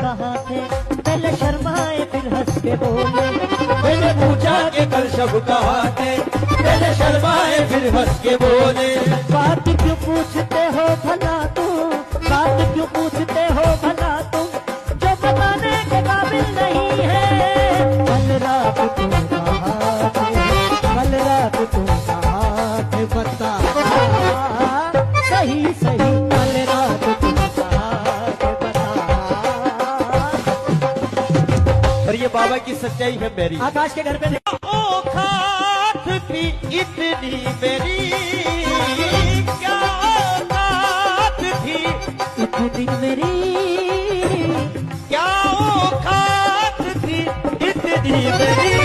कहाँ थे, पहले शर्माए फिर हंस के बोले। मैंने पूछा कि कल शब कहाँ थे, पहले शर्माए फिर हंस के बोले। बात क्यों पूछते हो भला तुम, बात क्यों पूछते हो भला तुम, जो बताने के काबिल नहीं है। कल रात तुम कहाँ थे, कल रात तुम कहाँ थे, बता सही सही, कल रात तुम कहाँ थे, बता। और ये बाबा की सच्चाई है मेरी। आकाश के घर पे औकात थी इतनी मेरी, क्या औकात थी इतनी मेरी, क्या औकात थी इतनी मेरी,